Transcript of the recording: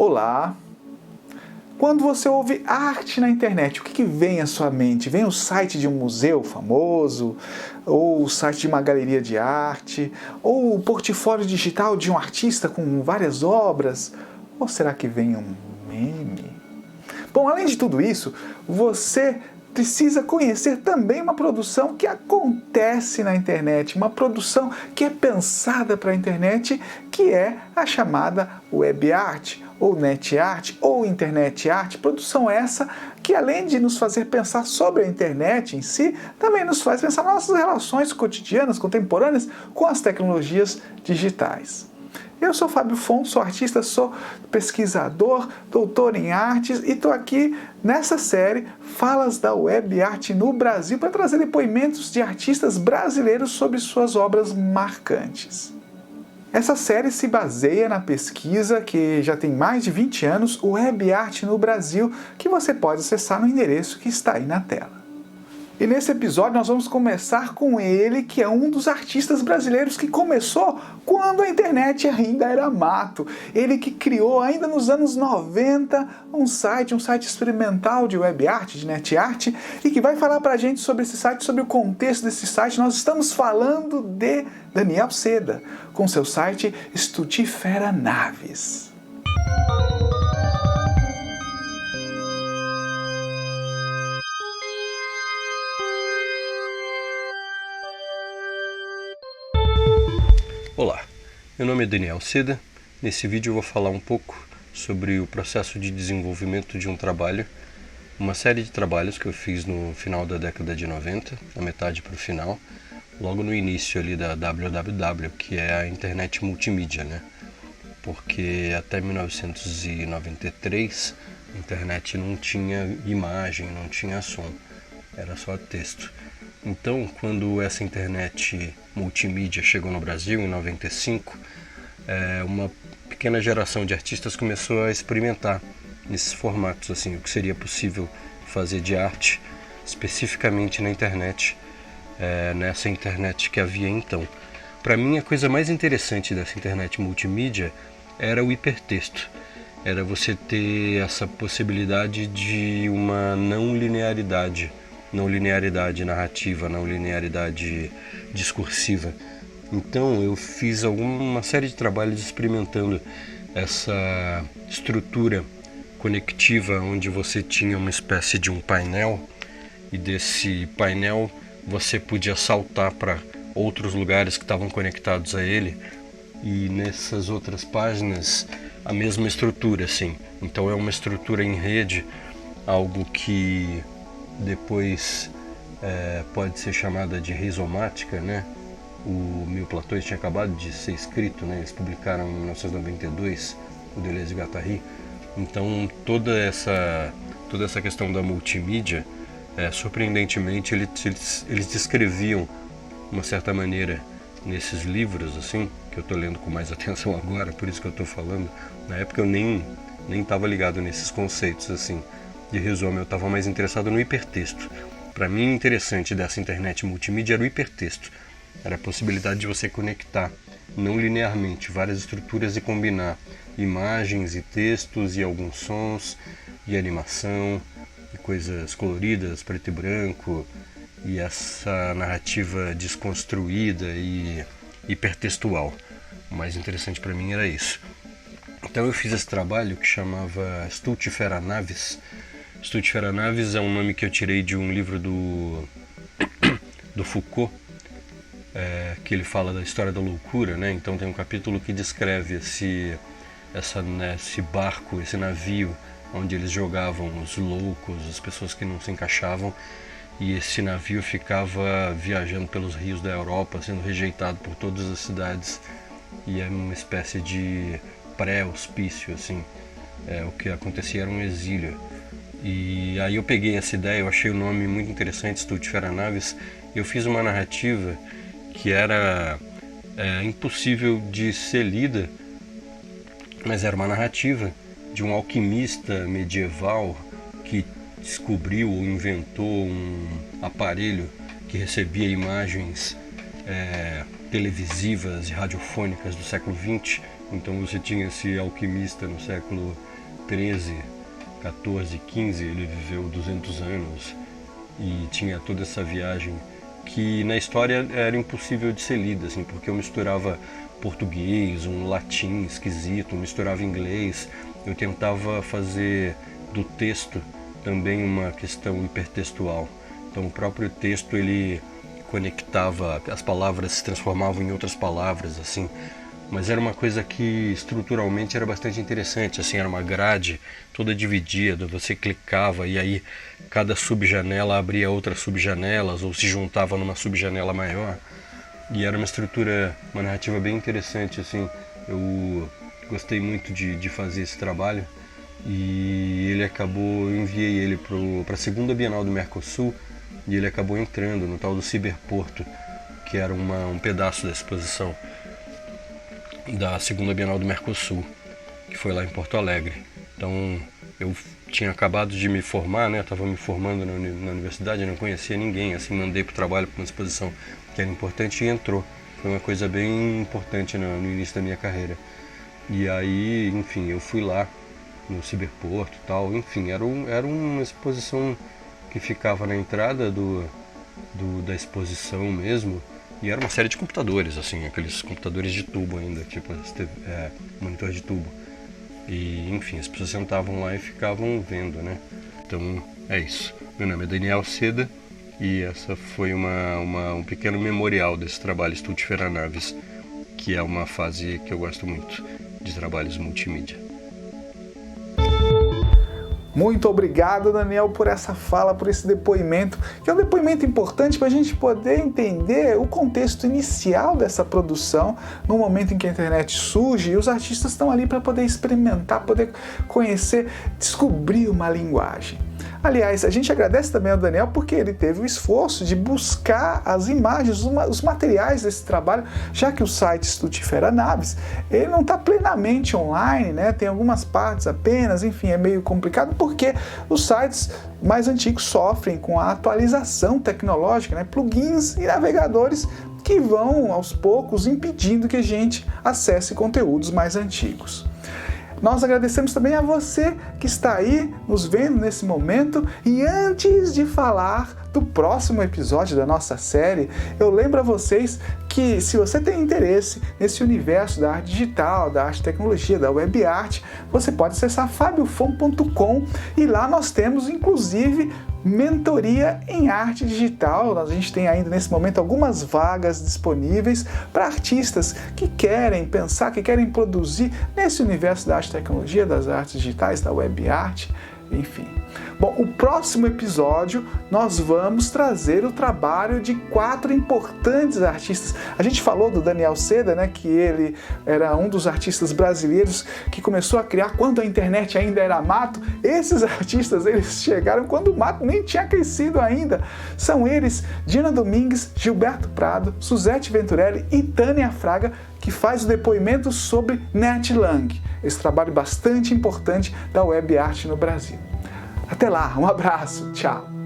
Olá! Quando você ouve arte na internet, o que vem à sua mente? Vem o site de um museu famoso, ou o site de uma galeria de arte, ou o portfólio digital de um artista com várias obras? Ou será que vem um meme? Bom, além de tudo isso, você precisa conhecer também uma produção que acontece na internet, uma produção que é pensada para a internet, que é a chamada web art, ou net art, ou internet art. Produção essa que, além de nos fazer pensar sobre a internet em si, também nos faz pensar nas nossas relações cotidianas, contemporâneas, com as tecnologias digitais. Eu sou Fábio Fon, sou artista, sou pesquisador, doutor em artes e estou aqui nessa série Falas da Web Art no Brasil para trazer depoimentos de artistas brasileiros sobre suas obras marcantes. Essa série se baseia na pesquisa que já tem mais de 20 anos, Web Art no Brasil, que você pode acessar no endereço que está aí na tela. E nesse episódio nós vamos começar com ele, que é um dos artistas brasileiros que começou quando a internet ainda era mato. Ele que criou ainda nos anos 90 um site experimental de web art, de net art, e que vai falar pra gente sobre esse site, sobre o contexto desse site. Nós estamos falando de Daniel Seda, com seu site Stutifera Naves. Olá, meu nome é Daniel Seda. Nesse vídeo eu vou falar um pouco sobre o processo de desenvolvimento de um trabalho, uma série de trabalhos que eu fiz no final da década de 90, na metade para o final, logo no início ali da WWW, que é a internet multimídia, né? Porque até 1993 a internet não tinha imagem, não tinha som, era só texto. Então, quando essa internet multimídia chegou no Brasil, em 95, uma pequena geração de artistas começou a experimentar nesses formatos, assim, o que seria possível fazer de arte, especificamente na internet, nessa internet que havia então. Para mim, a coisa mais interessante dessa internet multimídia era o hipertexto. Era você ter essa possibilidade de uma não linearidade narrativa, não linearidade discursiva. Então eu fiz uma série de trabalhos experimentando essa estrutura conectiva, onde você tinha uma espécie de um painel, e desse painel você podia saltar para outros lugares que estavam conectados a ele, e nessas outras páginas a mesma estrutura, assim. Então é uma estrutura em rede, algo que depois pode ser chamada de rizomática, né? O Mil Platões tinha acabado de ser escrito, né? Eles publicaram em 1992, o Deleuze e Guattari. Então toda essa questão da multimídia, surpreendentemente, eles descreviam de uma certa maneira nesses livros, assim, que eu estou lendo com mais atenção agora, por isso que eu estou falando. Na época eu nem estava ligado nesses conceitos, assim, de resumo, eu estava mais interessado no hipertexto. Para mim, o interessante dessa internet multimídia era o hipertexto. Era a possibilidade de você conectar, não linearmente, várias estruturas e combinar imagens e textos e alguns sons e animação e coisas coloridas, preto e branco, e essa narrativa desconstruída e hipertextual. O mais interessante para mim era isso. Então eu fiz esse trabalho que chamava Stutifera Naves. Stutifera Naves é um nome que eu tirei de um livro do Foucault, que ele fala da história da loucura, né? Então tem um capítulo que descreve esse barco, esse navio, onde eles jogavam os loucos, as pessoas que não se encaixavam, e esse navio ficava viajando pelos rios da Europa, sendo rejeitado por todas as cidades, e é uma espécie de pré-hospício, assim. O que acontecia era um exílio. E aí eu peguei essa ideia, eu achei o nome muito interessante, Stutifera Naves, e eu fiz uma narrativa que era impossível de ser lida, mas era uma narrativa de um alquimista medieval que descobriu ou inventou um aparelho que recebia imagens televisivas e radiofônicas do século XX. Então você tinha esse alquimista no século 13, 14, 15, ele viveu 200 anos e tinha toda essa viagem que na história era impossível de ser lida, assim, porque eu misturava português, um latim esquisito, misturava inglês, eu tentava fazer do texto também uma questão hipertextual. Então o próprio texto ele conectava, as palavras se transformavam em outras palavras, assim. Mas era uma coisa que estruturalmente era bastante interessante, assim, era uma grade toda dividida, você clicava e aí cada subjanela abria outras subjanelas ou se juntava numa subjanela maior. E era uma estrutura, uma narrativa bem interessante, assim. Eu gostei muito de fazer esse trabalho e ele acabou, eu enviei ele para a segunda Bienal do Mercosul e ele acabou entrando no tal do Ciberporto, que era um pedaço da exposição da segunda Bienal do Mercosul, que foi lá em Porto Alegre. Então eu tinha acabado de me formar, né? Estava me formando na universidade, eu não conhecia ninguém, assim, mandei para o trabalho para uma exposição que era importante e entrou. Foi uma coisa bem importante no início da minha carreira. E aí, enfim, eu fui lá no Ciberporto e tal, enfim, era uma exposição que ficava na entrada da exposição mesmo. E era uma série de computadores, assim, aqueles computadores de tubo ainda, tipo monitor de tubo. E, enfim, as pessoas sentavam lá e ficavam vendo, né? Então, é isso. Meu nome é Daniel Seda e essa foi um pequeno memorial desse trabalho Stultifera Navis, que é uma fase que eu gosto muito de trabalhos multimídia. Muito obrigado, Daniel, por essa fala, por esse depoimento, que é um depoimento importante para a gente poder entender o contexto inicial dessa produção, no momento em que a internet surge e os artistas estão ali para poder experimentar, poder conhecer, descobrir uma linguagem. Aliás, a gente agradece também ao Daniel porque ele teve o esforço de buscar as imagens, os materiais desse trabalho, já que o site Stultifera Navis, ele não está plenamente online, né? Tem algumas partes apenas, enfim, é meio complicado porque os sites mais antigos sofrem com a atualização tecnológica, né? Plugins e navegadores que vão, aos poucos, impedindo que a gente acesse conteúdos mais antigos. Nós agradecemos também a você que está aí nos vendo nesse momento e antes de falar do próximo episódio da nossa série, eu lembro a vocês que se você tem interesse nesse universo da arte digital, da arte tecnologia, da web art, você pode acessar fabiofon.com e lá nós temos inclusive mentoria em arte digital. A gente tem ainda nesse momento algumas vagas disponíveis para artistas que querem pensar, que querem produzir nesse universo da arte tecnologia, das artes digitais, da web art, enfim. Bom, o próximo episódio nós vamos trazer o trabalho de 4 importantes artistas. A gente falou do Daniel Seda, né, que ele era um dos artistas brasileiros que começou a criar quando a internet ainda era mato. Esses artistas, eles chegaram quando o mato nem tinha crescido ainda. São eles Dina Domingues, Gilberto Prado, Suzete Venturelli e Tânia Fraga, que faz o depoimento sobre NetLang, esse trabalho bastante importante da web art no Brasil. Até lá, um abraço, tchau!